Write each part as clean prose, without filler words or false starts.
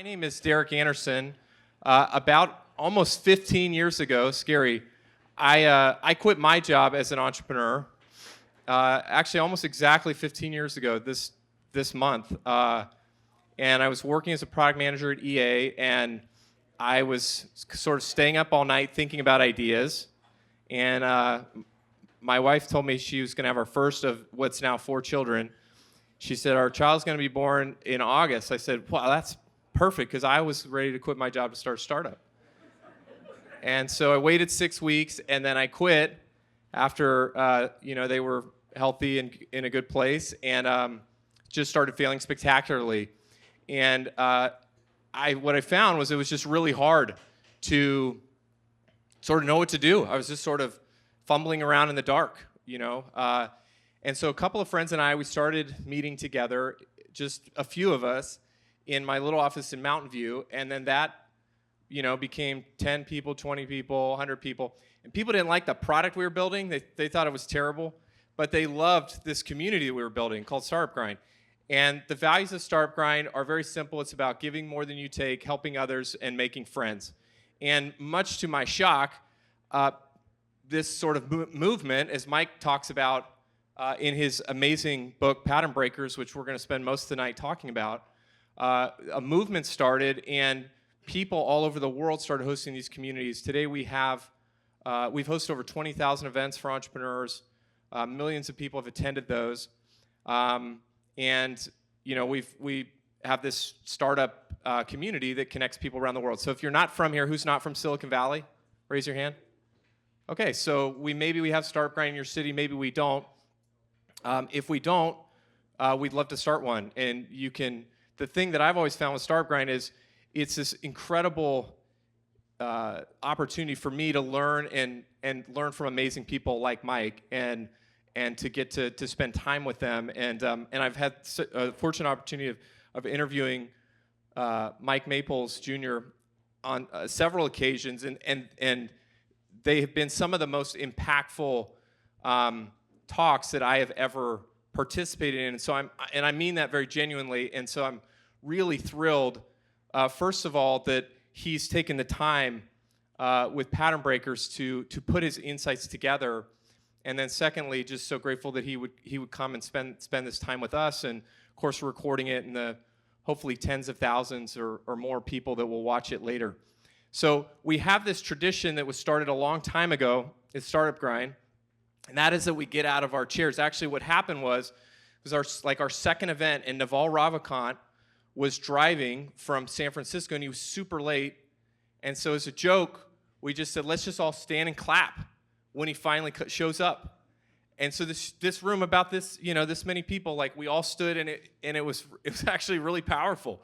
My name is Derek Andersen. About almost 15 years ago, scary, I quit my job as an entrepreneur. Actually, almost exactly 15 years ago this month. And I was working as a product manager at EA, and I was sort of staying up all night thinking about ideas. And my wife told me she was going to have our first of what's now 4 children. She said, our child's going to be born in August. I said, wow, that's perfect, because I was ready to quit my job to start a startup. And so I waited 6 weeks, and then I quit after they were healthy and in a good place, and just started failing spectacularly. And what I found was it was just really hard to sort of know what to do. I was just sort of fumbling around in the dark, And so a couple of friends and I, we started meeting together, just a few of us, in my little office in Mountain View, and then that, became 10 people, 20 people, 100 people. And people didn't like the product we were building. They thought it was terrible, but they loved this community that we were building called Startup Grind. And the values of Startup Grind are very simple. It's about giving more than you take, helping others, and making friends. And much to my shock, this sort of movement, as Mike talks about in his amazing book, Pattern Breakers, which we're going to spend most of the night talking about, a movement started, and people all over the world started hosting these communities. Today we've hosted over 20,000 events for entrepreneurs. Millions of people have attended those. We have this startup community that connects people around the world. So if you're not from here, who's not from Silicon Valley? Raise your hand. Okay, so maybe we have Startup Grind in your city, maybe we don't. If we don't, we'd love to start one. And the thing that I've always found with Startup Grind is it's this incredible opportunity for me to learn and learn from amazing people like Mike, and to get to spend time with them. And I've had a fortunate opportunity of interviewing Mike Maples Jr. on several occasions, and they have been some of the most impactful talks that I have ever participated in. And so I mean that very genuinely. And so I'm really thrilled, first of all, that he's taken the time with Pattern Breakers to put his insights together. And then secondly, just so grateful that he would come and spend this time with us. And of course, we're recording it, and the hopefully tens of thousands or more people that will watch it later. So we have this tradition that was started a long time ago at Startup Grind, and that is that we get out of our chairs. Actually, what happened was our second event, and Naval Ravikant was driving from San Francisco, and he was super late. And so as a joke, we just said, let's just all stand and clap when he finally shows up. And so this room, about this, this many people, we all stood, and it was actually really powerful,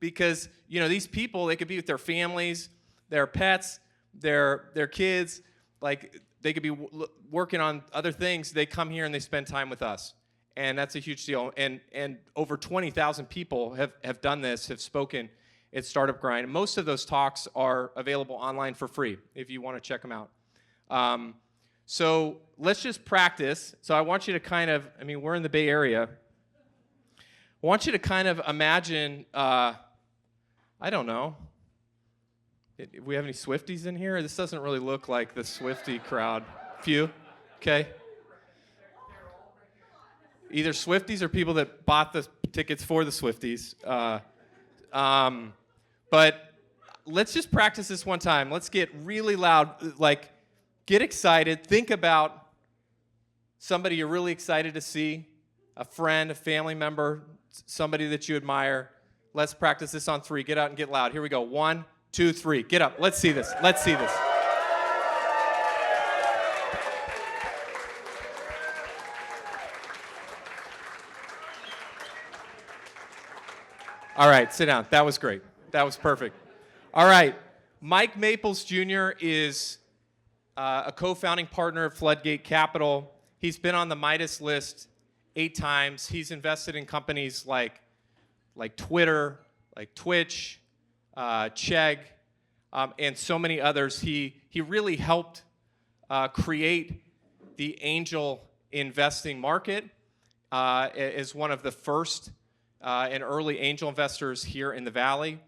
because these people, they could be with their families, their pets, their kids, they could be working on other things. They come here and they spend time with us, and that's a huge deal. And over 20,000 people have done this, have spoken at Startup Grind. Most of those talks are available online for free if you want to check them out. So let's just practice. So I want you to we're in the Bay Area. I want you to kind of imagine, I don't know, do we have any Swifties in here? This doesn't really look like the Swiftie crowd. Few? Okay. Either Swifties or people that bought the tickets for the Swifties. But let's just practice this one time. Let's get really loud. Get excited. Think about somebody you're really excited to see, a friend, a family member, somebody that you admire. Let's practice this on 3. Get out and get loud. Here we go. 1, 2, 3. Get up. Let's see this. Let's see this. All right, sit down. That was great. That was perfect. All right. Mike Maples Jr. is a co-founding partner of Floodgate Capital. He's been on the Midas List 8 times. He's invested in companies like Twitter, like Twitch, Chegg, and so many others. He really helped create the angel investing market as one of the first and early angel investors here in the Valley.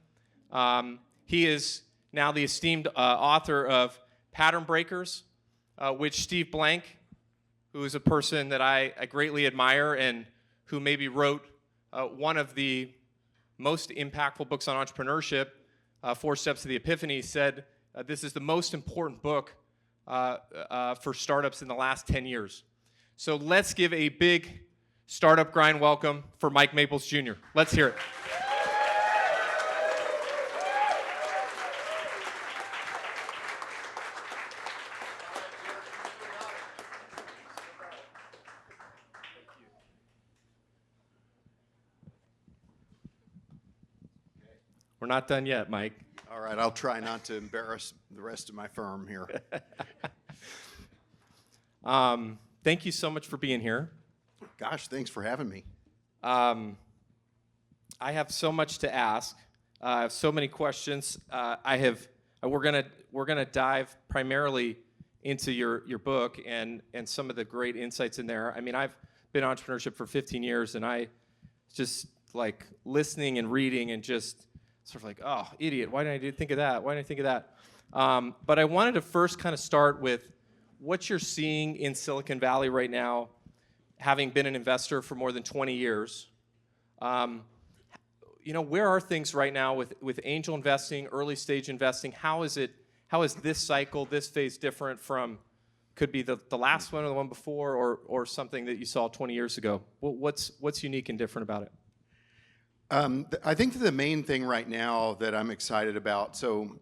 He is now the esteemed author of Pattern Breakers, which Steve Blank, who is a person that I greatly admire and who maybe wrote one of the most impactful books on entrepreneurship, 4 Steps to the Epiphany, said this is the most important book for startups in the last 10 years. So let's give a big startup grind welcome for Mike Maples Jr. Let's hear it. We're not done yet, Mike. All right, I'll try not to embarrass the rest of my firm here. Thank you so much for being here. Gosh, thanks for having me. I have so much to ask. I have so many questions. We're gonna dive primarily into your book and some of the great insights in there. I mean, I've been in entrepreneurship for 15 years, and I just like listening and reading and just sort of like, oh, idiot, why didn't I think of that? Why didn't I think of that? But I wanted to first kind of start with what you're seeing in Silicon Valley right now, having been an investor for more than 20 years. Where are things right now with angel investing, early stage investing? How is this cycle, this phase different from, could be the last one or the one before, or something that you saw 20 years ago? What's unique and different about it? I think the main thing right now that I'm excited about, so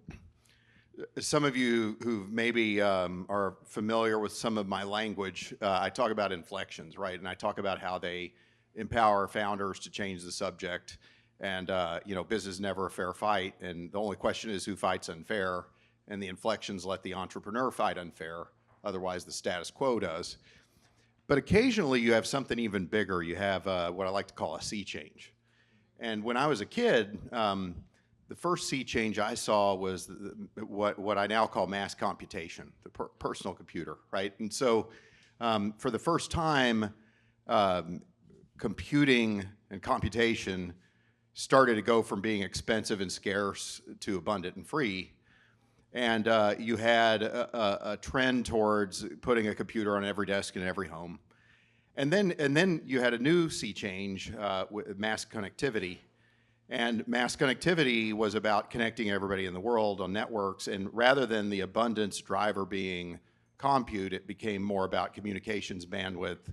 some of you who maybe are familiar with some of my language, I talk about inflections, right? And I talk about how they empower founders to change the subject. And, business is never a fair fight. And the only question is who fights unfair. And the inflections let the entrepreneur fight unfair. Otherwise, the status quo does. But occasionally, you have something even bigger. You have what I like to call a sea change. And when I was a kid, the first sea change I saw was what I now call mass computation, the personal computer, right? And so for the first time, computing and computation started to go from being expensive and scarce to abundant and free. And you had a trend towards putting a computer on every desk in every home. And then you had a new sea change with mass connectivity. And mass connectivity was about connecting everybody in the world on networks. And rather than the abundance driver being compute, it became more about communications bandwidth.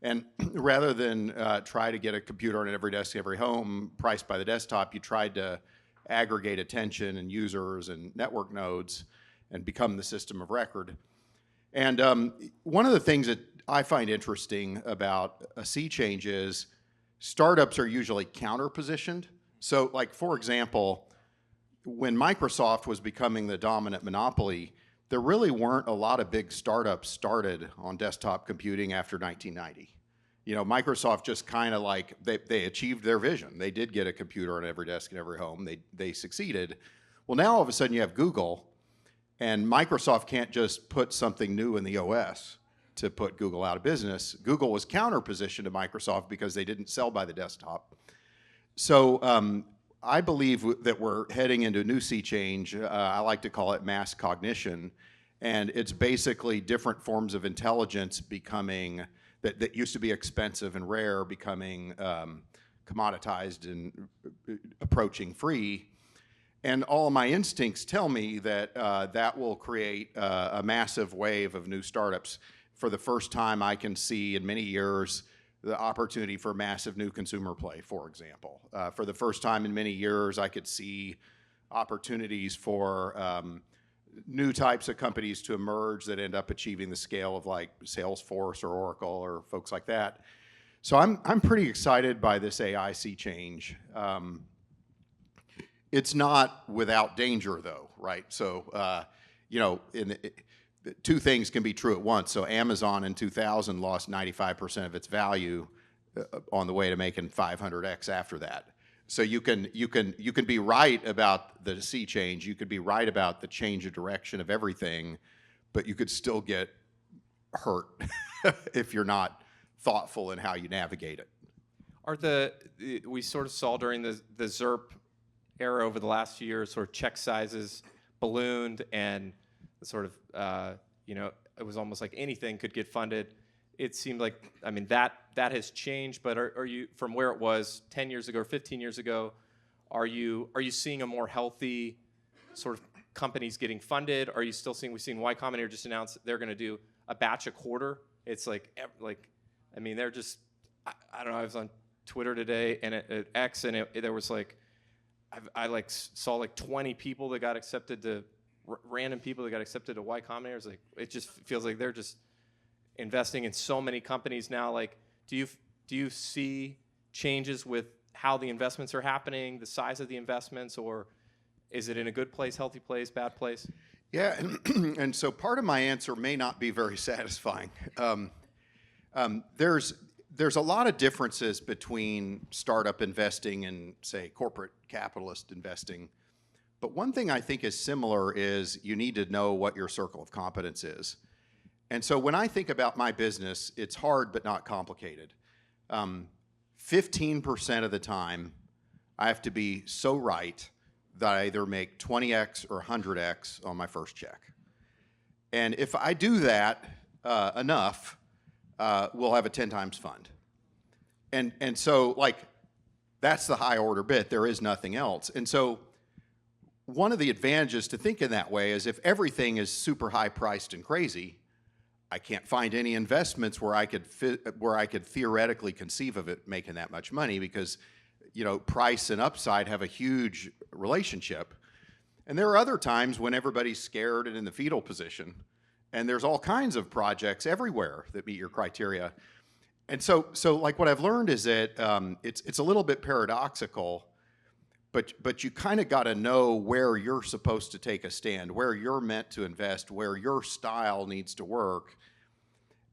And rather than try to get a computer on every desk, every home, priced by the desktop, you tried to aggregate attention and users and network nodes and become the system of record. And one of the things that I find interesting about a sea change is startups are usually counter-positioned. So, like, for example, when Microsoft was becoming the dominant monopoly, there really weren't a lot of big startups started on desktop computing after 1990. Microsoft just kind of like, they achieved their vision. They did get a computer on every desk in every home. They succeeded. Well, now all of a sudden you have Google, and Microsoft can't just put something new in the OS to put Google out of business. Google was counter-positioned to Microsoft because they didn't sell by the desktop. So I believe that we're heading into a new sea change. I like to call it mass cognition. And it's basically different forms of intelligence becoming, that used to be expensive and rare, becoming commoditized and approaching free. And all of my instincts tell me that that will create a massive wave of new startups. For the first time, I can see in many years the opportunity for massive new consumer play, for example. For the first time in many years, I could see opportunities for new types of companies to emerge that end up achieving the scale of like Salesforce or Oracle or folks like that. So I'm pretty excited by this AI sea change. It's not without danger, though, right? So, two things can be true at once. So Amazon in 2000 lost 95% of its value on the way to making 500x after that. So you can be right about the sea change. You could be right about the change of direction of everything, but you could still get hurt if you're not thoughtful in how you navigate it. We sort of saw during the ZERP era over the last few years, sort of check sizes ballooned, and sort of, it was almost like anything could get funded. It seemed like, I mean, that has changed, but are you, from where it was 10 years ago or 15 years ago, are you seeing a more healthy sort of companies getting funded? Are you still seeing, we've seen Y Combinator just announced that they're going to do a batch a quarter. It's like, I mean, they're just, I don't know, I was on Twitter today and at X, and there was like, I saw like 20 people that got accepted to, random people that got accepted to Y Combinator. It's like, it just feels like they're just investing in so many companies now. Like, do you see changes with how the investments are happening, the size of the investments, or is it in a good place, healthy place, bad place? Yeah, and so part of my answer may not be very satisfying. There's a lot of differences between startup investing and, say, corporate capitalist investing. But one thing I think is similar is you need to know what your circle of competence is. And so when I think about my business, it's hard but not complicated. 15% of the time, I have to be so right that I either make 20x or 100x on my first check. And if I do that enough, we'll have a 10 times fund. And so, like, that's the high order bit. There is nothing else. And so one of the advantages to think in that way is if everything is super high priced and crazy, I can't find any investments where I could theoretically conceive of it making that much money, because price and upside have a huge relationship. And there are other times when everybody's scared and in the fetal position, and there's all kinds of projects everywhere that meet your criteria. And so like what I've learned is that it's a little bit paradoxical, but you kind of got to know where you're supposed to take a stand, where you're meant to invest, where your style needs to work.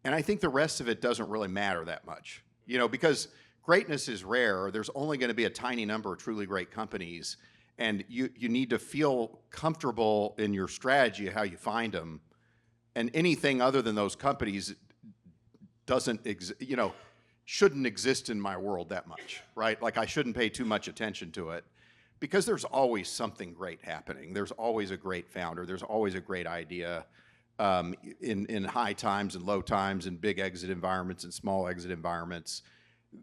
And I think the rest of it doesn't really matter that much, because greatness is rare. There's only going to be a tiny number of truly great companies, and you need to feel comfortable in your strategy of how you find them. And anything other than those companies shouldn't exist in my world that much, right? Like, I shouldn't pay too much attention to it, because there's always something great happening. There's always a great founder. There's always a great idea in high times and low times, in big exit environments and small exit environments.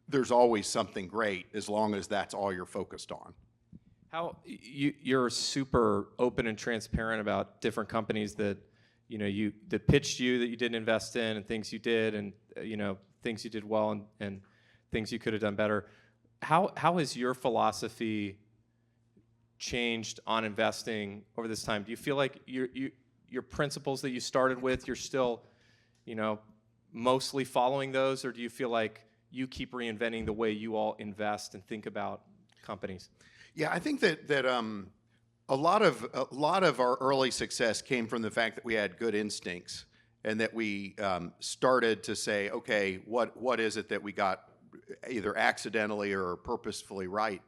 There's always something great, as long as that's all you're focused on. How you're super open and transparent about different companies that that pitched you that you didn't invest in, and things you did, and things you did well, and things you could have done better. How has your philosophy changed on investing over this time? Do you feel like your principles that you started with, you're still mostly following those, or do you feel like you keep reinventing the way you all invest and think about companies? Yeah, I think that a lot of our early success came from the fact that we had good instincts, and that we started to say, okay, what is it that we got either accidentally or purposefully right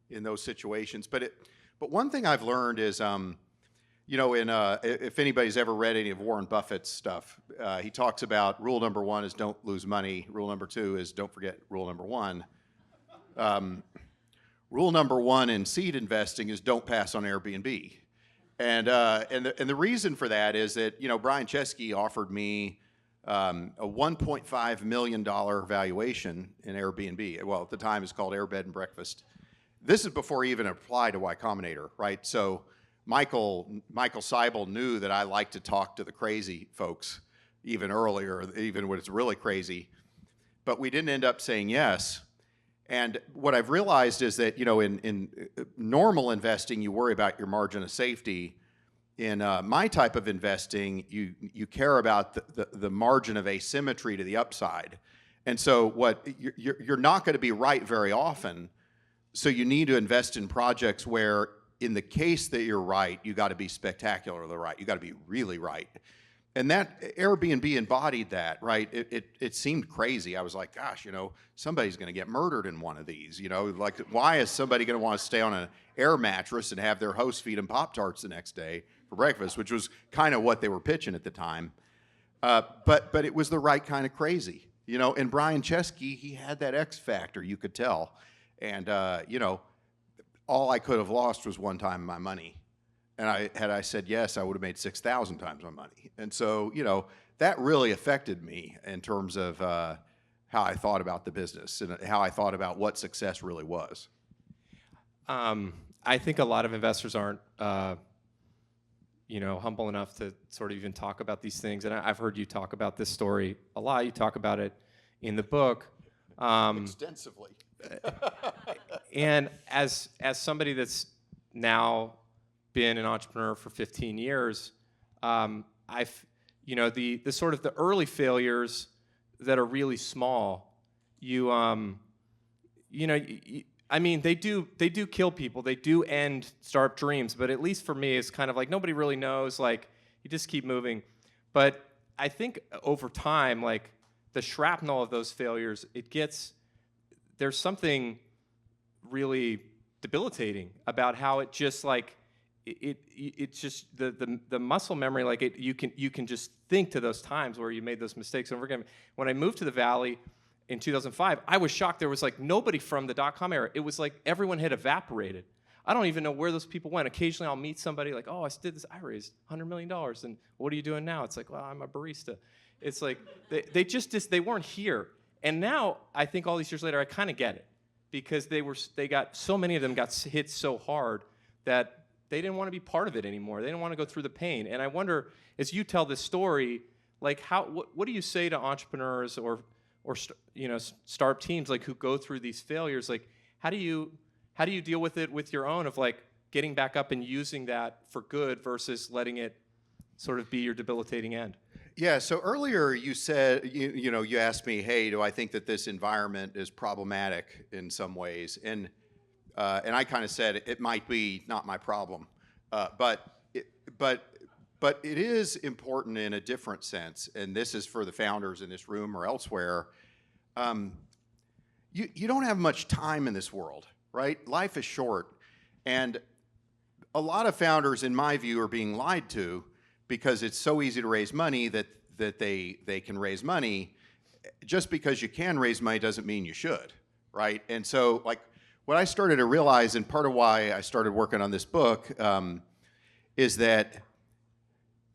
in those situations? But one thing I've learned is, if anybody's ever read any of Warren Buffett's stuff, he talks about rule number 1 is don't lose money. Rule number 2 is don't forget rule number 1. Rule number 1 in seed investing is don't pass on Airbnb. And the reason for that is that, Brian Chesky offered me a $1.5 million valuation in Airbnb. Well, at the time it's called Air Bed and Breakfast. This is before he even applied to Y Combinator, right? So Michael Seibel knew that I like to talk to the crazy folks even earlier, even when it's really crazy. But we didn't end up saying yes. And what I've realized is that, in normal investing, you worry about your margin of safety. In my type of investing, you care about the margin of asymmetry to the upside. And so you're not going to be right very often. So you need to invest in projects where, in the case that you're right, you got to be spectacularly right. You got to be really right. And that Airbnb embodied that, right? It seemed crazy. I was like, gosh, somebody's going to get murdered in one of these. Like, why is somebody going to want to stay on an air mattress and have their host feed them Pop-Tarts the next day for breakfast, which was kind of what they were pitching at the time. But it was the right kind of crazy. And Brian Chesky, he had that X factor, you could tell. And, all I could have lost was one time my money. And had I said yes, I would have made 6,000 times my money. And so, that really affected me in terms of how I thought about the business and how I thought about what success really was. I think a lot of investors aren't, humble enough to sort of even talk about these things. And I've heard you talk about this story a lot. You talk about it in the book. Extensively. And as somebody that's now been an entrepreneur for 15 years, I've, the sort of the early failures that are really small, I mean, they do kill people. They do end startup dreams. But at least for me, it's kind of like nobody really knows. Like, you just keep moving. But I think over time, like the shrapnel of those failures, there's something really debilitating about how it just like it's just the muscle memory. Like you can just think to those times where you made those mistakes over again. When I moved to the Valley in 2005, I was shocked. There was like nobody from the dot-com era. It was like everyone had evaporated. I don't even know where those people went. Occasionally I'll meet somebody like, oh, I did this. I raised $100 million. And what are you doing now? It's like, well, I'm a barista. It's like they weren't here. And now I think all these years later, I kind of get it, because so many of them got hit so hard that they didn't want to be part of it anymore. They didn't want to go through the pain. And I wonder, as you tell this story, like what do you say to entrepreneurs or startup teams like who go through these failures? Like, how do you deal with it with your own of like getting back up and using that for good versus letting it sort of be your debilitating end? Yeah, so earlier you said, you asked me, hey, do I think that this environment is problematic in some ways? And I kind of said it might be not my problem, but it is important in a different sense, and this is for the founders in this room or elsewhere. You don't have much time in this world, right? Life is short, and a lot of founders, in my view, are being lied to, because it's so easy to raise money that they can raise money. Just because you can raise money doesn't mean you should, right? And so, like, what I started to realize, and part of why I started working on this book, is that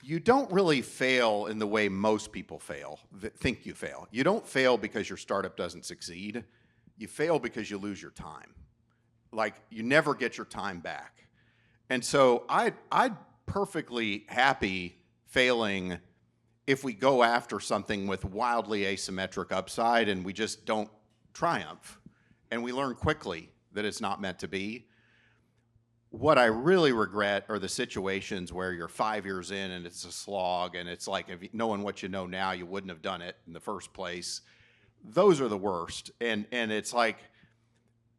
you don't really fail in the way most people think you fail. You don't fail because your startup doesn't succeed. You fail because you lose your time. Like, you never get your time back. And so I'd perfectly happy failing if we go after something with wildly asymmetric upside and we just don't triumph and we learn quickly that it's not meant to be. What I really regret are the situations where you're 5 years in and it's a slog, and it's like, if knowing what you know now, you wouldn't have done it in the first place. Those are the worst. And it's like,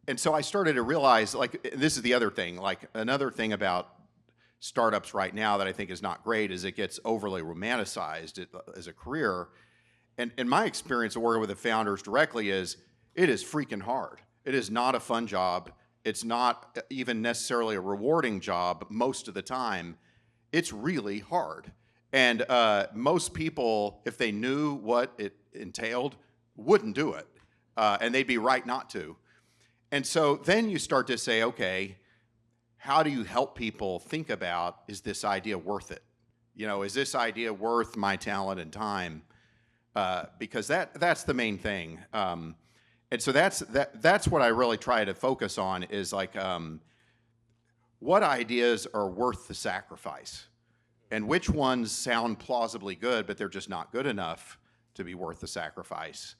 and so I started to realize, like, this is the other thing, like another thing about startups right now that I think is not great is it gets overly romanticized as a career. And my experience of working with the founders directly is it is freaking hard. It is not a fun job. It's not even necessarily a rewarding job most of the time. It's really hard. And most people, if they knew what it entailed, wouldn't do it. And they'd be right not to. And so then you start to say, okay, how do you help people think about, is this idea worth it? Is this idea worth my talent and time? Because that's the main thing. And so that's what I really try to focus on, is like, what ideas are worth the sacrifice, and which ones sound plausibly good, but they're just not good enough to be worth the sacrifice.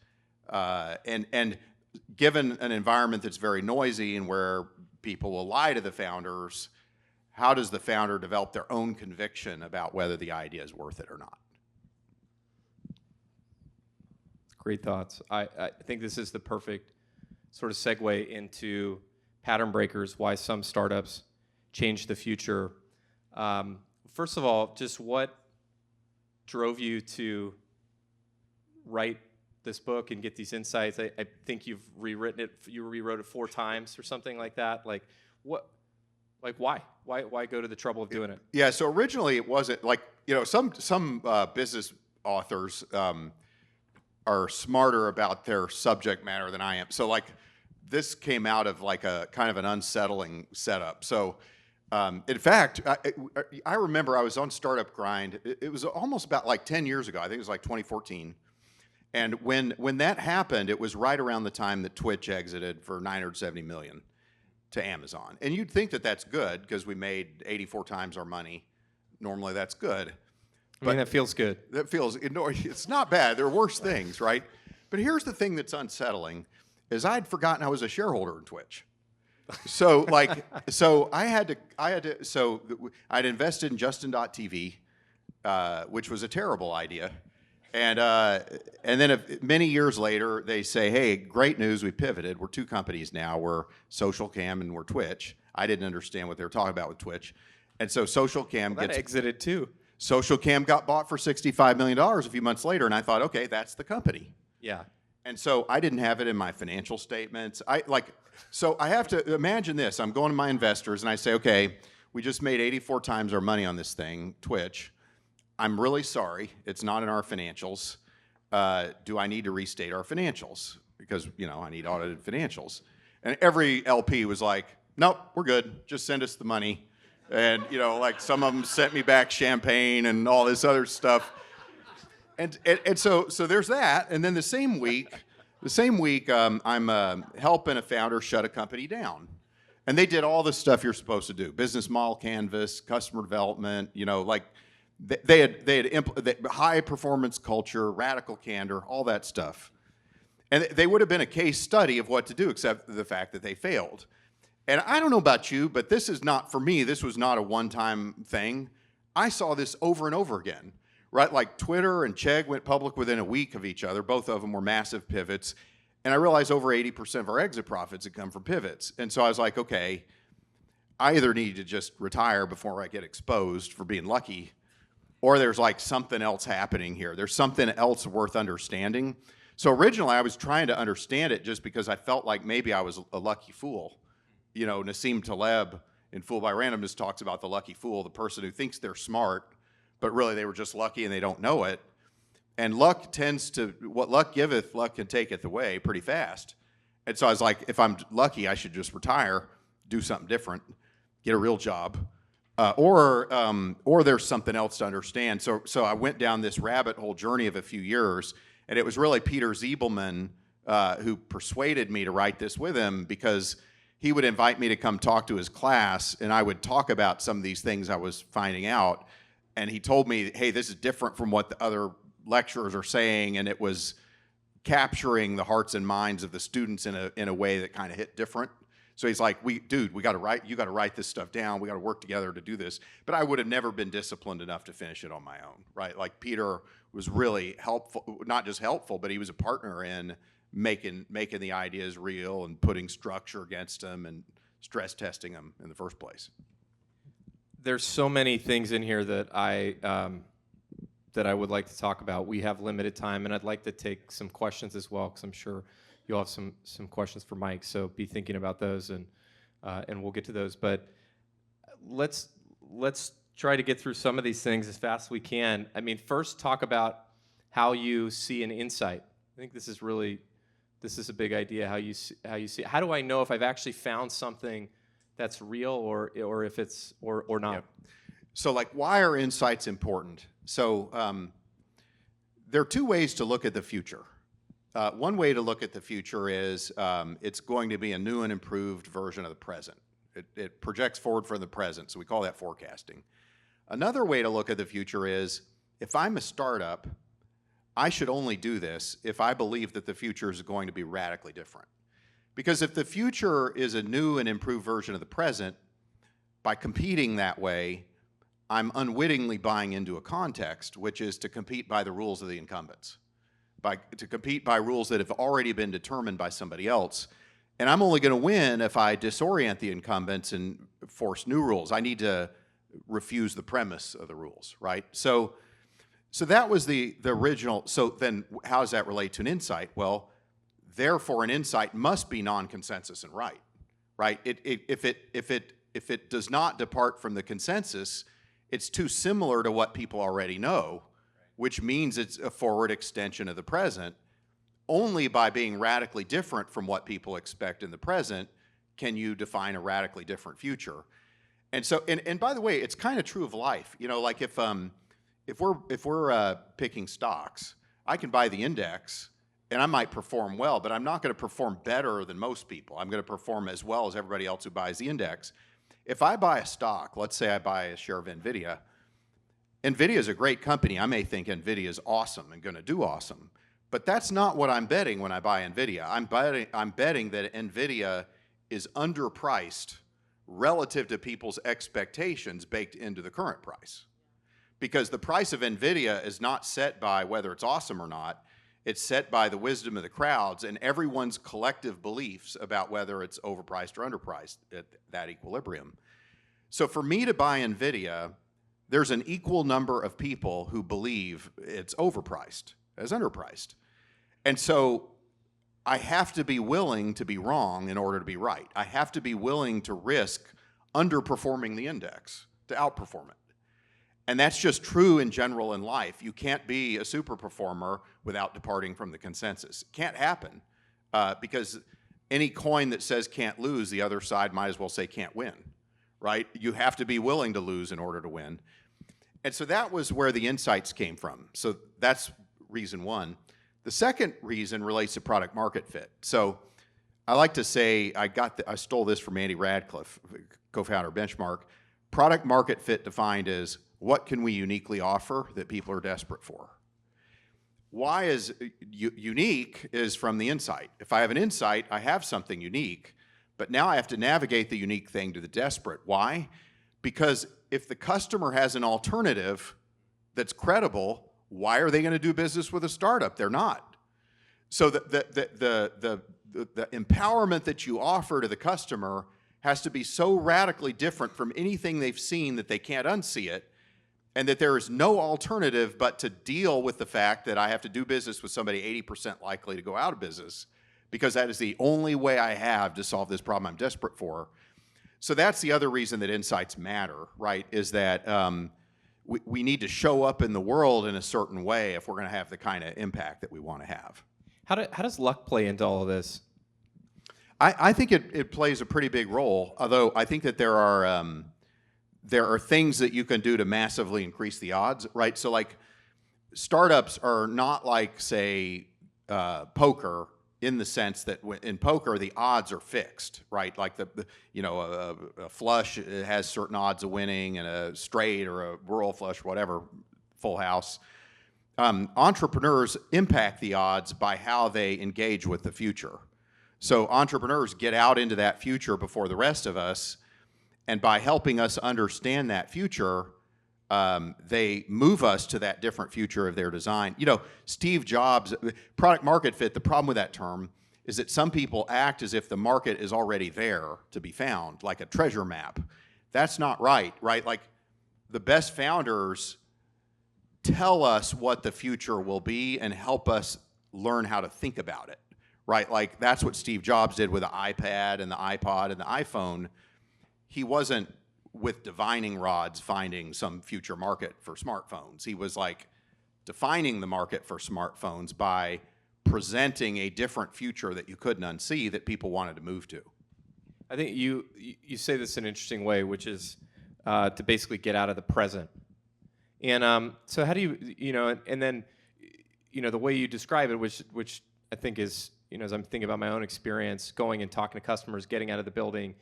And given an environment that's very noisy and where people will lie to the founders, how does the founder develop their own conviction about whether the idea is worth it or not? Great thoughts. I think this is the perfect sort of segue into pattern breakers, why some startups change the future. First of all, just what drove you to write this book and get these insights? I think you've rewritten it. You rewrote it 4 times or something like that. Like, what? Like, why? Why go to the trouble of doing it? Yeah. So originally it wasn't like, some business authors are smarter about their subject matter than I am. So like, this came out of like a kind of an unsettling setup. So, in fact, I remember I was on Startup Grind. It was almost about like 10 years ago. I think it was like 2014. And when that happened, it was right around the time that Twitch exited for $970 million to Amazon. And you'd think that that's good because we made 84 times our money. Normally, that's good. I mean, that feels good. That feels, it's not bad. There are worse things, right? But here's the thing that's unsettling is I'd forgotten I was a shareholder in Twitch. So I'd invested in Justin.tv, which was a terrible idea. And then many years later, they say, hey, great news, we pivoted. We're two companies now. We're Social Cam and we're Twitch. I didn't understand what they were talking about with Twitch. And so Social Cam that exited too. Social Cam got bought for $65 million a few months later, and I thought, okay, that's the company. Yeah. And so I didn't have it in my financial statements. So I have to imagine this. I'm going to my investors, and I say, okay, we just made 84 times our money on this thing, Twitch. I'm really sorry. It's not in our financials. Do I need to restate our financials? Because, I need audited financials. And every LP was like, nope, we're good. Just send us the money. And, some of them sent me back champagne and all this other stuff. And so there's that. And then the same week, I'm helping a founder shut a company down. And they did all the stuff you're supposed to do. Business model canvas, customer development, they had high performance culture, radical candor, all that stuff. And they would have been a case study of what to do, except the fact that they failed. And I don't know about you, but this is not, for me, this was not a one-time thing. I saw this over and over again, right? Like Twitter and Chegg went public within a week of each other. Both of them were massive pivots. And I realized over 80% of our exit profits had come from pivots. And so I was like, okay, I either need to just retire before I get exposed for being lucky, or there's like something else happening here. There's something else worth understanding. So originally I was trying to understand it just because I felt like maybe I was a lucky fool. Nassim Taleb in Fool by Randomness talks about the lucky fool, the person who thinks they're smart, but really they were just lucky and they don't know it. And luck what luck giveth, luck can taketh away pretty fast. And so I was like, if I'm lucky, I should just retire, do something different, get a real job. Or there's something else to understand. So I went down this rabbit hole journey of a few years, and it was really Peter Ziebelman who persuaded me to write this with him, because he would invite me to come talk to his class, and I would talk about some of these things I was finding out. And he told me, hey, this is different from what the other lecturers are saying, and it was capturing the hearts and minds of the students in a way that kind of hit different. So he's like, you got to write this stuff down. We got to work together to do this. But I would have never been disciplined enough to finish it on my own, right? Like Peter was really helpful, not just helpful, but he was a partner in making the ideas real and putting structure against them and stress testing them in the first place. There's so many things in here that I would like to talk about. We have limited time, and I'd like to take some questions as well, because I'm sure you'll have some questions for Mike. So be thinking about those, and we'll get to those. But let's try to get through some of these things as fast as we can. I mean, first talk about how you see an insight. I think this is a big idea. How you see. How do I know if I've actually found something that's real, or if it's or not? Yep. So, like, why are insights important? So, there are two ways to look at the future. One way to look at the future is it's going to be a new and improved version of the present. It projects forward from the present, so we call that forecasting. Another way to look at the future is, if I'm a startup, I should only do this if I believe that the future is going to be radically different. Because if the future is a new and improved version of the present, by competing that way, I'm unwittingly buying into a context, which is to compete by the rules of the incumbents, to compete by rules that have already been determined by somebody else. And I'm only going to win if I disorient the incumbents and force new rules. I need to refuse the premise of the rules, right? So that was the original. So then how does that relate to an insight? Well, therefore, an insight must be non-consensus and right? If it does not depart from the consensus, it's too similar to what people already know, which means it's a forward extension of the present. only by being radically different from what people expect in the present can you define a radically different future. And so, and by the way, it's kind of true of life. You know, like if we're picking stocks, I can buy the index and I might perform well, but I'm not going to perform better than most people. I'm going to perform as well as everybody else who buys the index. If I buy a stock, let's say I buy a share of NVIDIA. NVIDIA is a great company. I may think NVIDIA is awesome and going to do awesome, but that's not what I'm betting when I buy NVIDIA. I'm betting that NVIDIA is underpriced relative to people's expectations baked into the current price. Because the price of NVIDIA is not set by whether it's awesome or not. It's set by the wisdom of the crowds and everyone's collective beliefs about whether it's overpriced or underpriced at that equilibrium. So for me to buy NVIDIA, there's an equal number of people who believe it's overpriced as underpriced. And so I have to be willing to be wrong in order to be right. I have to be willing to risk underperforming the index to outperform it. And that's just true in general in life. You can't be a super performer without departing from the consensus. It can't happen because any coin that says can't lose, the other side might as well say can't win, right? You have to be willing to lose in order to win. And so that was where the insights came from. So that's reason one. The second reason relates to product market fit. So I like to say, I stole this from Andy Radcliffe, co-founder Benchmark. Product market fit defined as what can we uniquely offer that people are desperate for? Why is unique is from the insight. If I have an insight, I have something unique, but now I have to navigate the unique thing to the desperate. Why? Because if the customer has an alternative that's credible, why are they going to do business with a startup? They're not. So the empowerment that you offer to the customer has to be so radically different from anything they've seen that they can't unsee it, and that there is no alternative but to deal with the fact that I have to do business with somebody 80% likely to go out of business, because that is the only way I have to solve this problem I'm desperate for. So that's the other reason that insights matter, right, is that we need to show up in the world in a certain way if we're going to have the kind of impact that we want to have. How does luck play into all of this? I think it plays a pretty big role, although I think that there are things that you can do to massively increase the odds, right? So like startups are not like, say, poker, in the sense that in poker, the odds are fixed, right? Like a flush has certain odds of winning, and a straight or a royal flush, whatever, full house. Entrepreneurs impact the odds by how they engage with the future. So entrepreneurs get out into that future before the rest of us, and by helping us understand that future, they move us to that different future of their design. You know, Steve Jobs, product market fit, the problem with that term is that some people act as if the market is already there to be found, like a treasure map. That's not right, right? Like the best founders tell us what the future will be and help us learn how to think about it, right? Like that's what Steve Jobs did with the iPad and the iPod and the iPhone. He wasn't with divining rods finding some future market for smartphones. He was like defining the market for smartphones by presenting a different future that you couldn't unsee that people wanted to move to. I think you say this in an interesting way, which is to basically get out of the present. And so how do you, and then, the way you describe it, which I think is, as I'm thinking about my own experience, going and talking to customers, getting out of the building,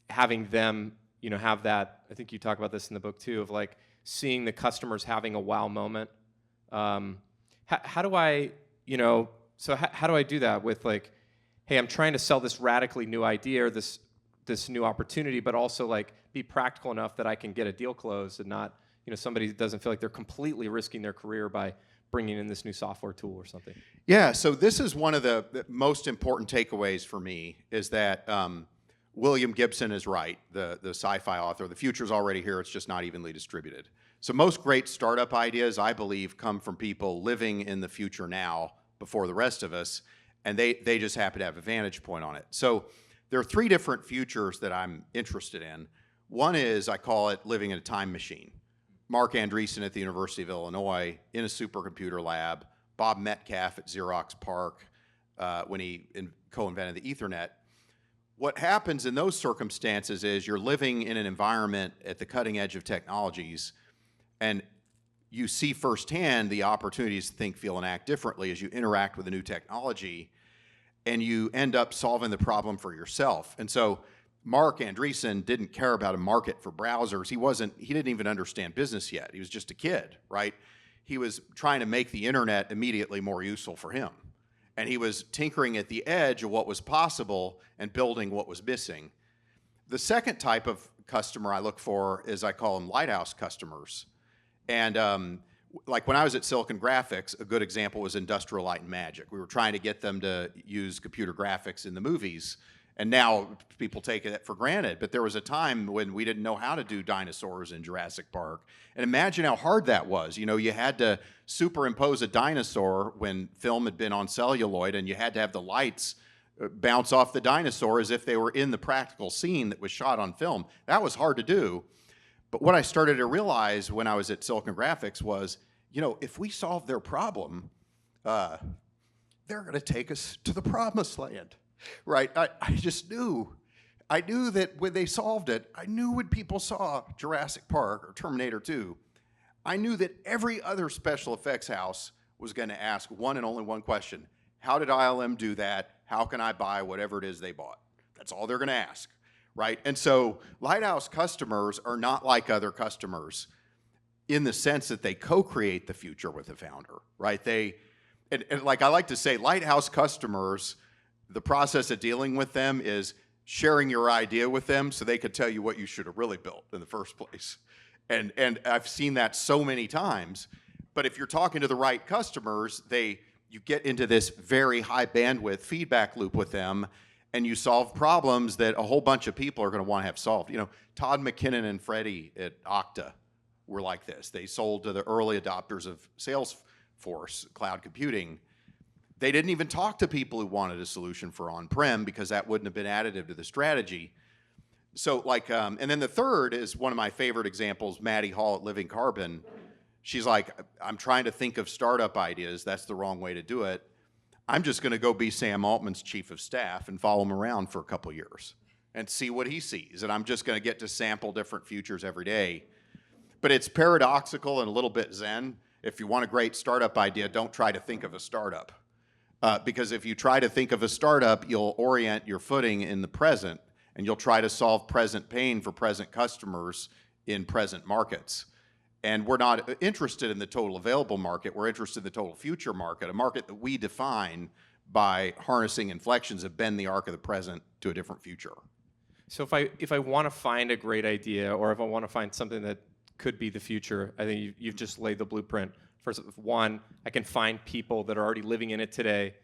having them, have that, I think you talk about this in the book too, of like seeing the customers having a wow moment. How do I, how do I do that with like, hey, I'm trying to sell this radically new idea or this new opportunity, but also like be practical enough that I can get a deal closed and not, somebody doesn't feel like they're completely risking their career by bringing in this new software tool or something. Yeah, so this is one of the most important takeaways for me is that William Gibson is right, the sci-fi author. The future's already here, it's just not evenly distributed. So most great startup ideas, I believe, come from people living in the future now before the rest of us, and they just happen to have a vantage point on it. So there are three different futures that I'm interested in. One is, I call it living in a time machine. Mark Andreessen at the University of Illinois in a supercomputer lab Bob Metcalf at Xerox PARC when he co-invented the Ethernet. What happens in those circumstances is you're living in an environment at the cutting edge of technologies, and you see firsthand the opportunities to think, feel, and act differently as you interact with a new technology, and you end up solving the problem for yourself. And so Mark Andreessen didn't care about a market for browsers. He didn't even understand business yet. He was just a kid, right? He was trying to make the internet immediately more useful for him. And he was tinkering at the edge of what was possible and building what was missing. The second type of customer I look for is, I call them Lighthouse Customers. And like when I was at Silicon Graphics, a good example was Industrial Light and Magic. We were trying to get them to use computer graphics in the movies. And now people take it for granted. But there was a time when we didn't know how to do dinosaurs in Jurassic Park. And imagine how hard that was. You know, you had to superimpose a dinosaur when film had been on celluloid, and you had to have the lights bounce off the dinosaur as if they were in the practical scene that was shot on film. That was hard to do. But what I started to realize when I was at Silicon Graphics was, you know, if we solve their problem, they're going to take us to the promised land. Right, I just knew. I knew that when they solved it, I knew when people saw Jurassic Park or Terminator 2, I knew that every other special effects house was going to ask one and only one question. How did ILM do that? How can I buy whatever it is they bought? That's all they're going to ask, right? And so Lighthouse customers are not like other customers in the sense that they co-create the future with the founder, right? And like I like to say, Lighthouse customers, the process of dealing with them is sharing your idea with them so they could tell you what you should have really built in the first place. And I've seen that so many times. But if you're talking to the right customers, you get into this very high bandwidth feedback loop with them, and you solve problems that a whole bunch of people are going to want to have solved. You know, Todd McKinnon and Freddie at Okta were like this. They sold to the early adopters of Salesforce cloud computing. They didn't even talk to people who wanted a solution for on-prem because that wouldn't have been additive to the strategy. So like, and then the third is one of my favorite examples, Maddie Hall at Living Carbon. She's like, I'm trying to think of startup ideas. That's the wrong way to do it. I'm just going to go be Sam Altman's chief of staff and follow him around for a couple years and see what he sees. And I'm just going to get to sample different futures every day. But it's paradoxical and a little bit Zen. If you want a great startup idea, don't try to think of a startup. Because if you try to think of a startup, you'll orient your footing in the present, and you'll try to solve present pain for present customers in present markets. And we're not interested in the total available market. We're interested in the total future market, a market that we define by harnessing inflections that bend the arc of the present to a different future. So if I want to find a great idea, or if I want to find something that could be the future, I think you've just laid the blueprint. First, one, I can find people that are already living in it today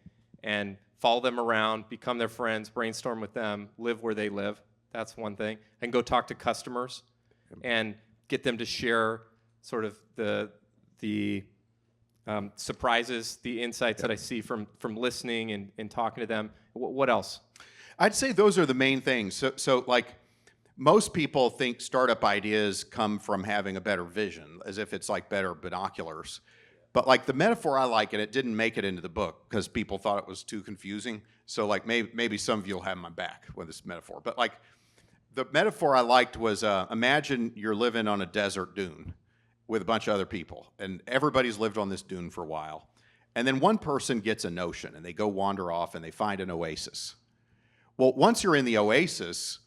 and follow them around, become their friends, brainstorm with them, live where they live. That's one thing. I can go talk to customers and get them to share sort of the surprises, the insights that I see from listening and talking to them. What else? I'd say those are the main things. So like, most people think startup ideas come from having a better vision, as if it's like better binoculars. But like the metaphor I like, and it didn't make it into the book because people thought it was too confusing. So like maybe some of you will have my back with this metaphor. But like the metaphor I liked was imagine you're living on a desert dune with a bunch of other people, and everybody's lived on this dune for a while. And then one person gets a notion, and they go wander off, and they find an oasis. Well, once you're in the oasis,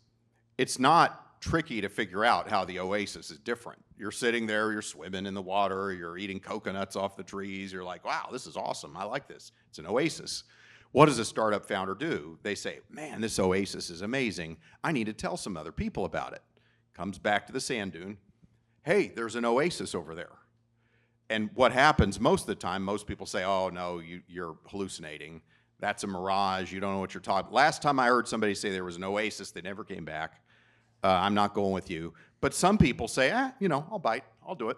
it's not tricky to figure out how the oasis is different. You're sitting there, you're swimming in the water, you're eating coconuts off the trees, you're like, wow, this is awesome, I like this. It's an oasis. What does a startup founder do? They say, man, this oasis is amazing. I need to tell some other people about it. Comes back to the sand dune. Hey, there's an oasis over there. And what happens most of the time, most people say, oh, no, you're hallucinating. That's a mirage. You don't know what you're talking about. Last time I heard somebody say there was an oasis, they never came back. I'm not going with you. But some people say, I'll bite. I'll do it.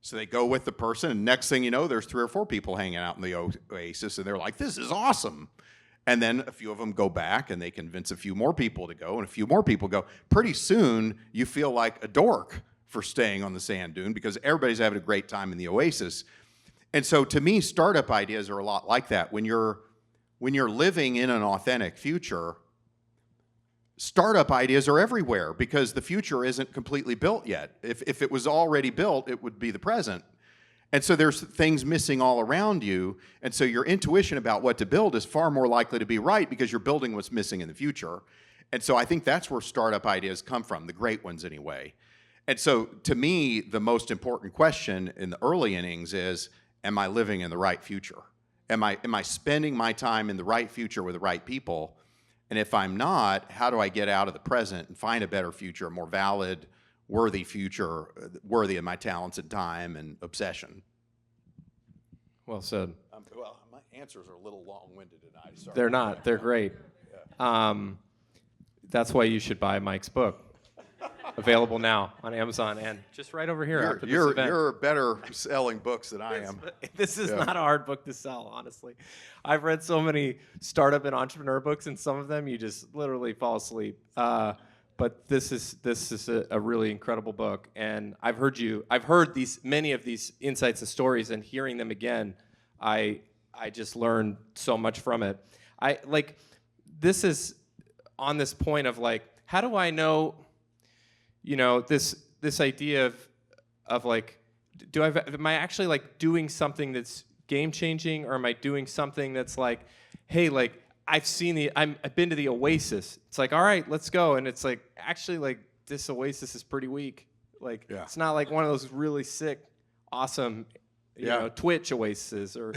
So they go with the person, and next thing you know, there's 3 or 4 people hanging out in the oasis, and they're like, this is awesome. And then a few of them go back, and they convince a few more people to go, and a few more people go. Pretty soon, you feel like a dork for staying on the sand dune because everybody's having a great time in the oasis. And so to me, startup ideas are a lot like that. When you're living in an authentic future, startup ideas are everywhere because the future isn't completely built yet. If it was already built, it would be the present. And so there's things missing all around you. And so your intuition about what to build is far more likely to be right because you're building what's missing in the future. And so I think that's where startup ideas come from, the great ones anyway. And so to me, the most important question in the early innings is, am I living in the right future? Am I spending my time in the right future with the right people? And if I'm not, how do I get out of the present and find a better future, a more valid, worthy future, worthy of my talents and time and obsession? Well said. Well, my answers are a little long-winded tonight. Sorry. They're not. They're great. That's why you should buy Mike's book. Available now on Amazon and just right over here after this event. You're better selling books than I am. This is not a hard book to sell, honestly. I've read so many startup and entrepreneur books, and some of them you just literally fall asleep. But this is a really incredible book, and I've heard many of these insights and stories, and hearing them again, I just learned so much from it. This is on this point of like, how do I know? This idea of like, am I actually like doing something that's game changing, or am I doing something that's like, hey, like I've been to the Oasis. It's like, all right, let's go, and it's like, actually, like this Oasis is pretty weak. Like, It's not like one of those really sick, awesome, Twitch Oasis or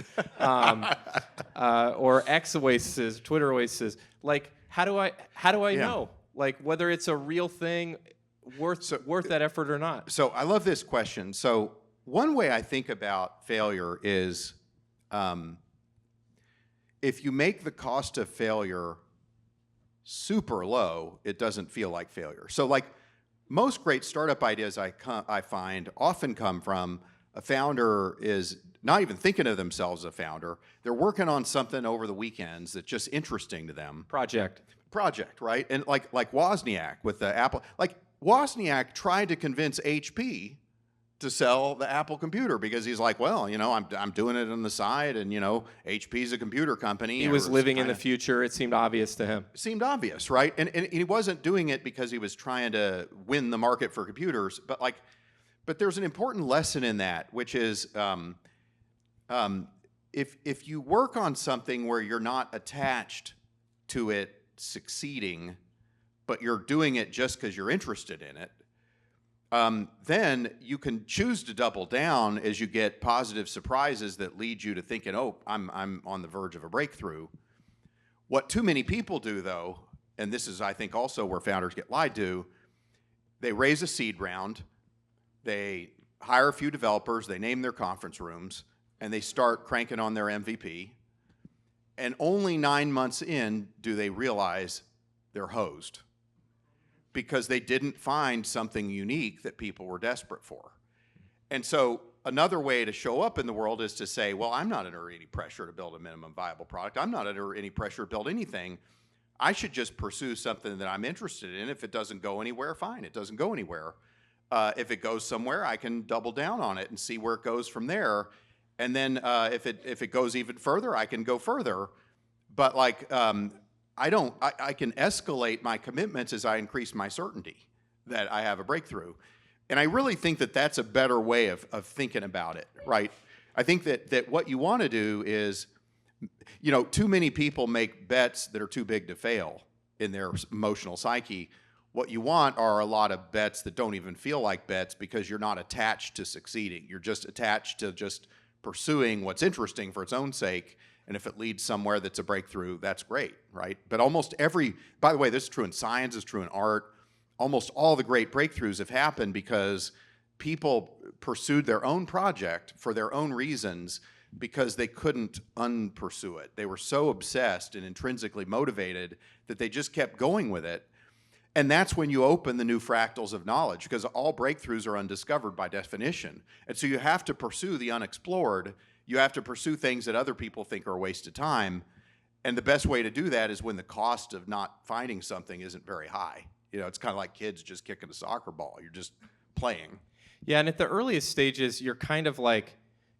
X Oasis, Twitter Oasis. Like, how do I know? Like whether it's a real thing worth that effort or not? So I love this question. So one way I think about failure is if you make the cost of failure super low, it doesn't feel like failure. So like most great startup ideas I find often come from a founder is not even thinking of themselves as a founder. They're working on something over the weekends that's just interesting to them. Project, right? And like Wozniak with the Apple, like Wozniak tried to convince HP to sell the Apple computer because he's like, well, I'm doing it on the side, and HP's a computer company. He was living in the future. It seemed obvious to him. It seemed obvious, right? And he wasn't doing it because he was trying to win the market for computers, but there's an important lesson in that, which is if you work on something where you're not attached to it succeeding, but you're doing it just because you're interested in it, then you can choose to double down as you get positive surprises that lead you to thinking, oh, I'm on the verge of a breakthrough. What too many people do, though, and this is, I think, also where founders get lied to, they raise a seed round, they hire a few developers, they name their conference rooms, and they start cranking on their MVP, and only 9 months in do they realize they're hosed, because they didn't find something unique that people were desperate for. And so another way to show up in the world is to say, well, I'm not under any pressure to build a minimum viable product. I'm not under any pressure to build anything. I should just pursue something that I'm interested in. If it doesn't go anywhere, fine, it doesn't go anywhere. If it goes somewhere, I can double down on it and see where it goes from there. And then if it goes even further, I can go further. But I can escalate my commitments as I increase my certainty that I have a breakthrough. And I really think that that's a better way of thinking about it, right? I think that what you want to do is, too many people make bets that are too big to fail in their emotional psyche. What you want are a lot of bets that don't even feel like bets because you're not attached to succeeding. You're just attached to just pursuing what's interesting for its own sake. And if it leads somewhere that's a breakthrough, that's great, right? But by the way, this is true in science, it's true in art. Almost all the great breakthroughs have happened because people pursued their own project for their own reasons because they couldn't unpursue it. They were so obsessed and intrinsically motivated that they just kept going with it. And that's when you open the new fractals of knowledge, because all breakthroughs are undiscovered by definition. And so you have to pursue the unexplored. You have to pursue things that other people think are a waste of time. And the best way to do that is when the cost of not finding something isn't very high. It's kind of like kids just kicking a soccer ball. You're just playing. Yeah, and at the earliest stages, you're kind of like,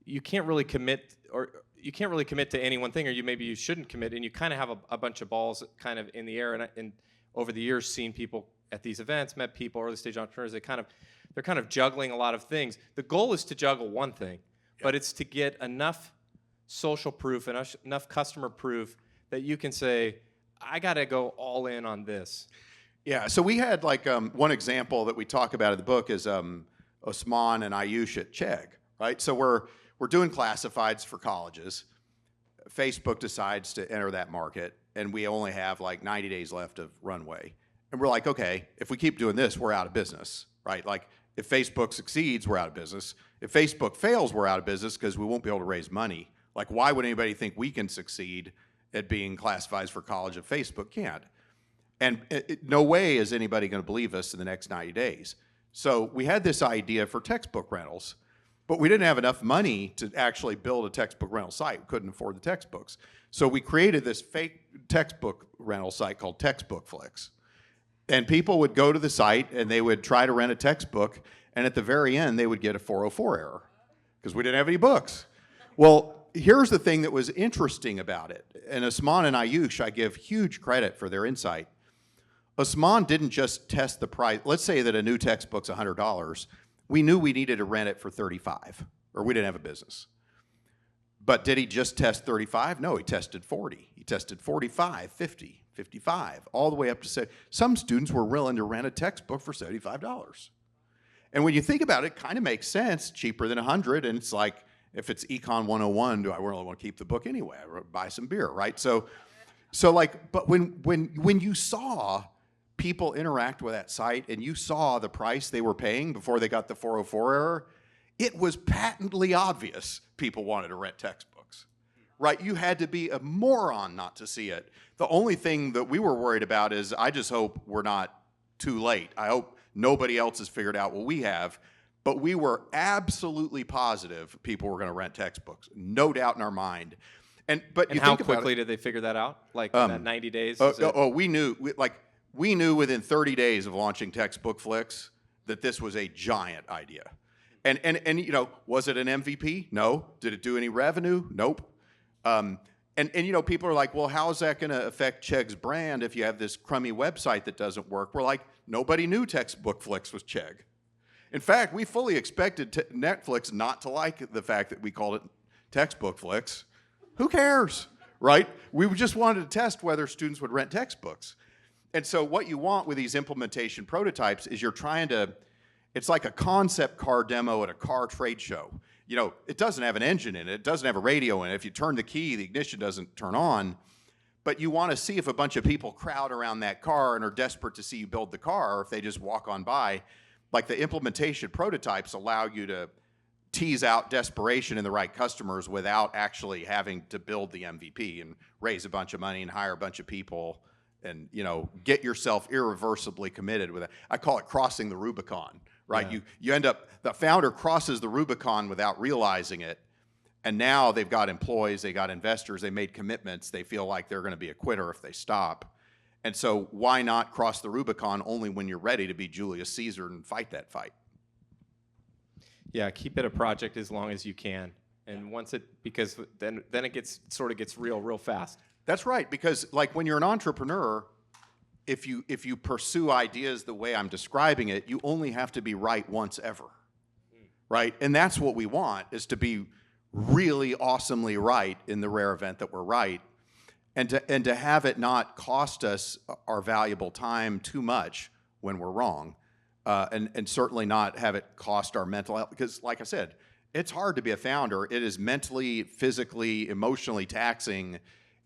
you can't really commit to any one thing, or maybe you shouldn't commit, and you kind of have a bunch of balls kind of in the air. And over the years, seen people at these events, met people, early stage entrepreneurs. They're kind of juggling a lot of things. The goal is to juggle one thing, but it's to get enough social proof and enough customer proof that you can say, I got to go all in on this. Yeah, so we had like one example that we talk about in the book is Osman and Ayush at Chegg, right? So we're doing classifieds for colleges. Facebook decides to enter that market, and we only have like 90 days left of runway. And we're like, okay, if we keep doing this, we're out of business, right? Like if Facebook succeeds, we're out of business. If Facebook fails, we're out of business because we won't be able to raise money. Like why would anybody think we can succeed at being classifieds for college if Facebook can't? And no way is anybody going to believe us in the next 90 days. So we had this idea for textbook rentals, but we didn't have enough money to actually build a textbook rental site. We couldn't afford the textbooks. So we created this fake textbook rental site called Textbookflix. And people would go to the site and they would try to rent a textbook, and at the very end they would get a 404 error because we didn't have any books. Well, here's the thing that was interesting about it. And Osman and Ayush, I give huge credit for their insight. Osman didn't just test the price. Let's say that a new textbook's $100. We knew we needed to rent it for $35, or we didn't have a business. But did he just test 35? No, he tested 40. He tested 45, 50, 55, all the way up to say some students were willing to rent a textbook for $75. And when you think about it, it kind of makes sense, cheaper than 100, and it's like, if it's Econ 101, do I really want to keep the book anyway? I buy some beer, right? So like, but when you saw people interact with that site and you saw the price they were paying before they got the 404 error, it was patently obvious people wanted to rent textbooks, right? You had to be a moron not to see it. The only thing that we were worried about is I just hope we're not too late. I hope nobody else has figured out what we have. But we were absolutely positive people were going to rent textbooks, no doubt in our mind. And how quickly did they figure that out? Like in that 90 days? We knew. We knew within 30 days of launching Textbookflix that this was a giant idea. And you know, was it an MVP? No. Did it do any revenue? Nope. And you know, people are like, well, how is that going to affect Chegg's brand if you have this crummy website that doesn't work? We're like, nobody knew Textbookflix was Chegg. In fact, we fully expected Netflix not to like the fact that we called it Textbookflix. Who cares, right? We just wanted to test whether students would rent textbooks. And so what you want with these implementation prototypes is you're trying to, it's like a concept car demo at a car trade show. You know, it doesn't have an engine in it. It doesn't have a radio in it. If you turn the key, the ignition doesn't turn on. But you want to see if a bunch of people crowd around that car and are desperate to see you build the car, or if they just walk on by. Like the implementation prototypes allow you to tease out desperation in the right customers without actually having to build the MVP and raise a bunch of money and hire a bunch of people and, you know, get yourself irreversibly committed with it. I call it crossing the Rubicon, right? Yeah. You end up, the founder crosses the Rubicon without realizing it, and now they've got employees, they got investors, they made commitments, they feel like they're going to be a quitter if they stop. And so why not cross the Rubicon only when you're ready to be Julius Caesar and fight that fight? Yeah, keep it a project as long as you can. And once because then it sort of gets real fast. That's right, because like when you're an entrepreneur, if you pursue ideas the way I'm describing it, you only have to be right once ever, right? And that's what we want, is to be really awesomely right in the rare event that we're right, and to have it not cost us our valuable time too much when we're wrong, and certainly not have it cost our mental health, because like I said, it's hard to be a founder. It is mentally, physically, emotionally taxing.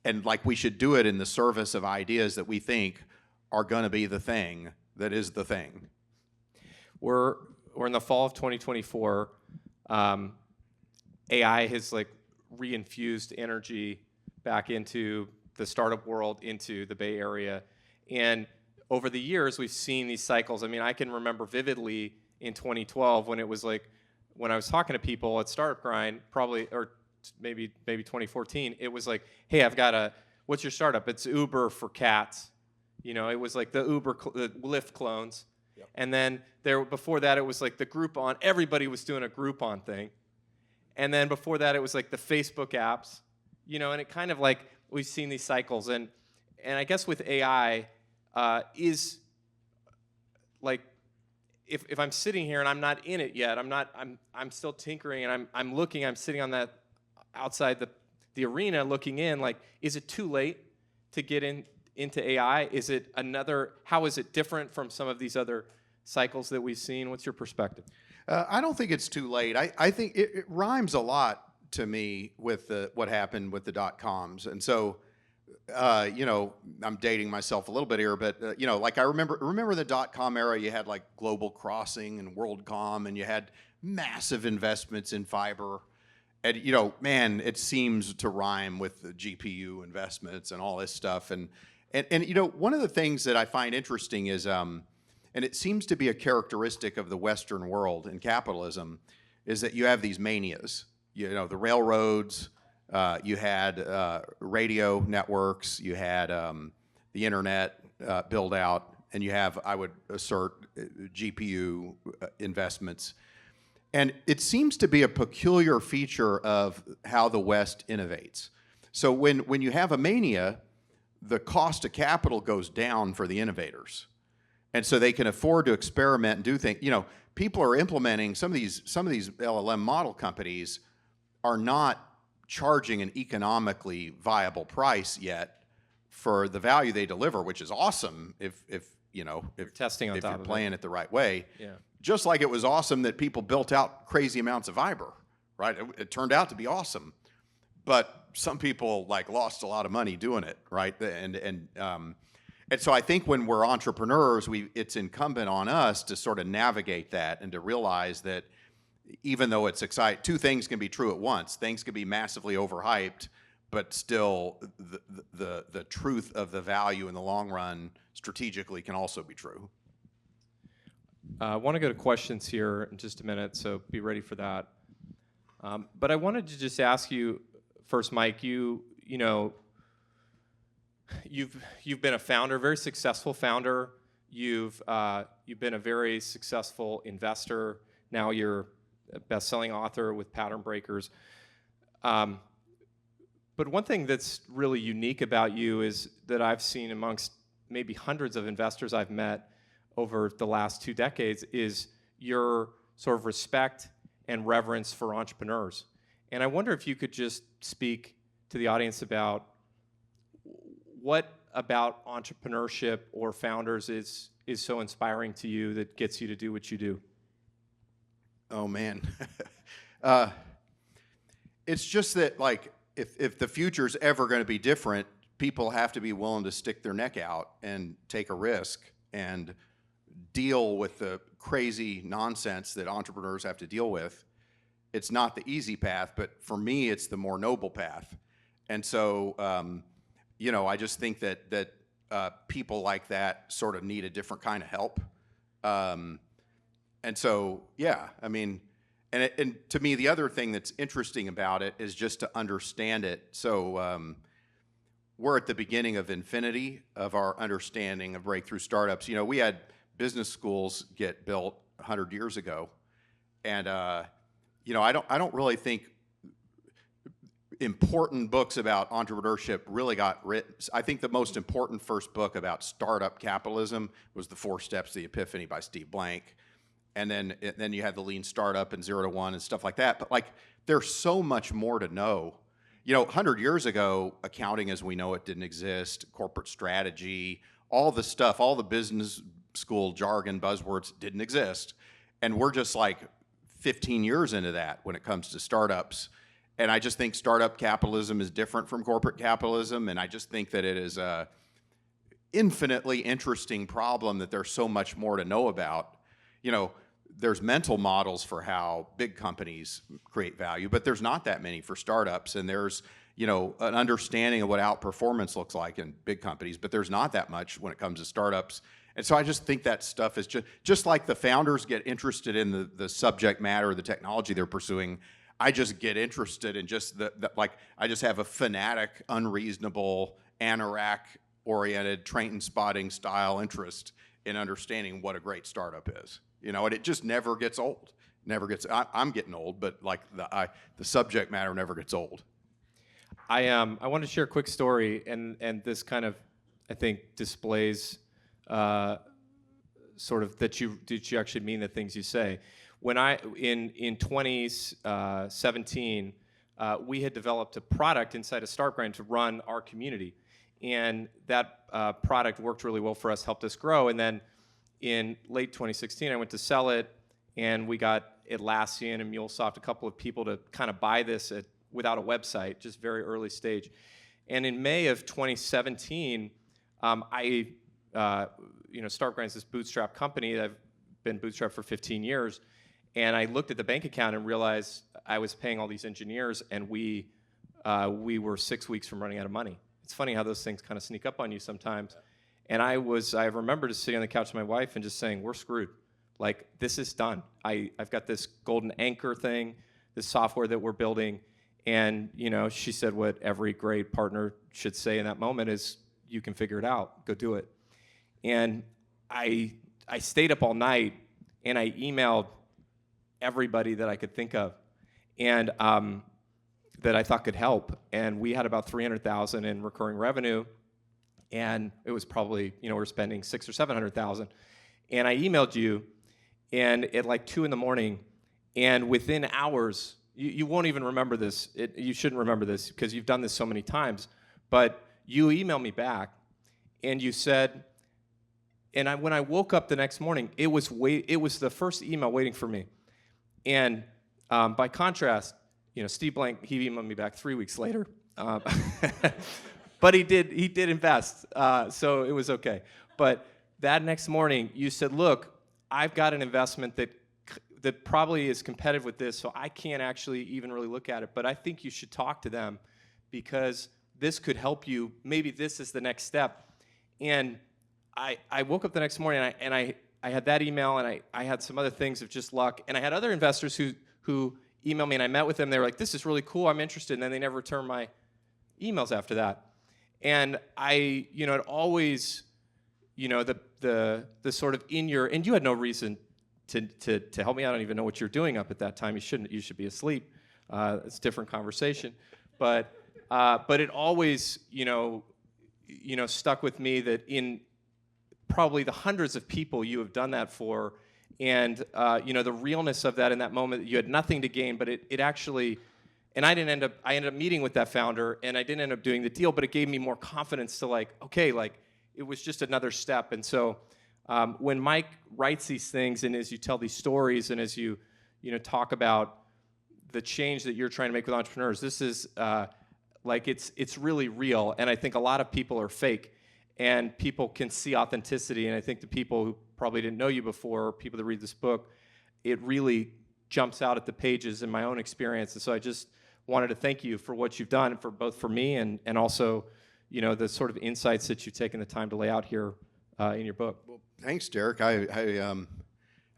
And like we should do it in the service of ideas that we think are going to be the thing that is the thing. We're in the fall of 2024. AI has like reinfused energy back into the startup world, into the Bay Area, and over the years we've seen these cycles. I mean, I can remember vividly in 2012 when it was like when I was talking to people at Startup Grind, probably or maybe 2014, it was like, hey, I've got what's your startup? It's Uber for cats. You know, it was like the the Lyft clones. Yep. And then before that, it was like the Groupon. Everybody was doing a Groupon thing. And then before that, it was like the Facebook apps, and it kind of like we've seen these cycles. And I guess with AI, is like if I'm sitting here and I'm not in it yet, I'm still tinkering and I'm looking, I'm sitting on that outside the arena looking in, like, is it too late to get into AI? How is it different from some of these other cycles that we've seen? What's your perspective? I don't think it's too late. I think it rhymes a lot to me with what happened with the dot-coms. And so, I'm dating myself a little bit here, but, like I remember the dot-com era, you had like Global Crossing and WorldCom, and you had massive investments in fiber. And, man, it seems to rhyme with the GPU investments and all this stuff. And one of the things that I find interesting is, and it seems to be a characteristic of the Western world in capitalism, is that you have these manias. The railroads, you had radio networks, you had the internet build out, and you have, I would assert, GPU investments. And it seems to be a peculiar feature of how the West innovates. So when you have a mania, the cost of capital goes down for the innovators. And so they can afford to experiment and do things. People are implementing some of these LLM model companies are not charging an economically viable price yet for the value they deliver, which is awesome if testing on if top you're of playing it the right way. Yeah. Just like it was awesome that people built out crazy amounts of fiber, right? It turned out to be awesome, but some people lost a lot of money doing it, right? And so I think when we're entrepreneurs, it's incumbent on us to sort of navigate that and to realize that even though it's exciting, two things can be true at once. Things can be massively overhyped, but still the truth of the value in the long run strategically can also be true. I want to go to questions here in just a minute, so be ready for that. But I wanted to just ask you first, Mike. You've been a founder, very successful founder. You've been a very successful investor. Now you're a best-selling author with Pattern Breakers. But one thing that's really unique about you is that I've seen amongst maybe hundreds of investors I've met over the last 2 decades is your sort of respect and reverence for entrepreneurs. And I wonder if you could just speak to the audience about what about entrepreneurship or founders is so inspiring to you that gets you to do what you do? Oh, man. It's just that, if the future's ever going to be different, people have to be willing to stick their neck out and take a risk and deal with the crazy nonsense that entrepreneurs have to deal with. It's not the easy path, but for me, it's the more noble path. And so, I just think that people like that sort of need a different kind of help. And so, yeah, I mean, and to me, the other thing that's interesting about it is just to understand it. So we're at the beginning of infinity of our understanding of breakthrough startups. We had business schools get built 100 years ago, and I don't really think important books about entrepreneurship really got written. I think the most important first book about startup capitalism was The 4 Steps to the Epiphany by Steve Blank. And then you had the Lean Startup and 0 to 1 and stuff like that. But there's so much more to know. 100 years ago, accounting as we know it didn't exist, corporate strategy, all the stuff, all the business school jargon, buzzwords didn't exist. And we're just 15 years into that when it comes to startups. And I just think startup capitalism is different from corporate capitalism. And I just think that it is a infinitely interesting problem that there's so much more to know about. There's mental models for how big companies create value, but there's not that many for startups. And there's, an understanding of what outperformance looks like in big companies, but there's not that much when it comes to startups. And so I just think that stuff is just like the founders get interested in the subject matter, the technology they're pursuing. I just get interested in just I just have a fanatic, unreasonable, anorak-oriented, Trenton spotting style interest in understanding what a great startup is. And it just never gets old. never gets. I'm getting old, but like the subject matter never gets old. I want to share a quick story, and this kind of, I think, displays sort of that you actually mean the things you say. When in 2017, we had developed a product inside of StartGrind to run our community, and that product worked really well for us, helped us grow. And then in late 2016, I went to sell it, and we got Atlassian and MuleSoft, a couple of people to kind of buy this without a website, just very early stage. And in May of 2017, StartGrind is this bootstrap company. I've been bootstrapped for 15 years. And I looked at the bank account and realized I was paying all these engineers, and we were 6 weeks from running out of money. It's funny how those things kind of sneak up on you sometimes. And I remember just sitting on the couch with my wife and just saying, we're screwed. Like, this is done. I've got this golden anchor thing, this software that we're building. And, she said what every great partner should say in that moment is, you can figure it out. Go do it. And I stayed up all night, and I emailed everybody that I could think of, and that I thought could help. And we had about $300,000 in recurring revenue, and it was probably, we're spending $600,000 or $700,000. And I emailed you, and at like 2 a.m, and within hours, you won't even remember this. You shouldn't remember this because you've done this so many times. But you emailed me back, and you said, and when I woke up the next morning, it was the first email waiting for me. And by contrast, Steve Blank, he emailed me back 3 weeks later, but he did invest, so it was okay. But that next morning, you said, "Look, I've got an investment that probably is competitive with this, so I can't actually even really look at it. But I think you should talk to them because this could help you. Maybe this is the next step." And I woke up the next morning, and I had that email, and I had some other things of just luck. And I had other investors who emailed me, and I met with them. They were like, "This is really cool. I'm interested." And then they never returned my emails after that. And it always, the sort of and you had no reason to help me. I don't even know what you're doing up at that time. You should be asleep. It's a different conversation. But it always, stuck with me that in probably the hundreds of people you have done that for, and the realness of that in that moment, you had nothing to gain, but it actually, and I ended up meeting with that founder, and I didn't end up doing the deal, but it gave me more confidence to it was just another step. And so when Mike writes these things, and as you tell these stories, and as you talk about the change that you're trying to make with entrepreneurs, this is it's really real. And I think a lot of people are fake, and people can see authenticity. And I think the people who probably didn't know you before, or people that read this book, it really jumps out at the pages in my own experience. And so I just wanted to thank you for what you've done for me and also the sort of insights that you've taken the time to lay out here in your book. Well, thanks, Derek. I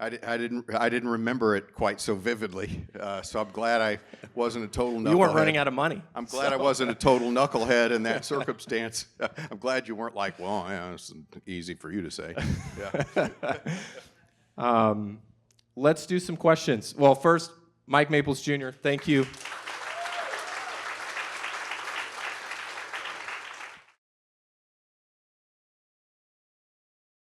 didn't remember it quite so vividly, so I'm glad I wasn't a total knucklehead. You weren't running out of money. I'm glad I wasn't a total knucklehead in that circumstance. I'm glad you weren't like, well, yeah, it's easy for you to say. Yeah. Let's do some questions. Well, first, Mike Maples Jr., thank you.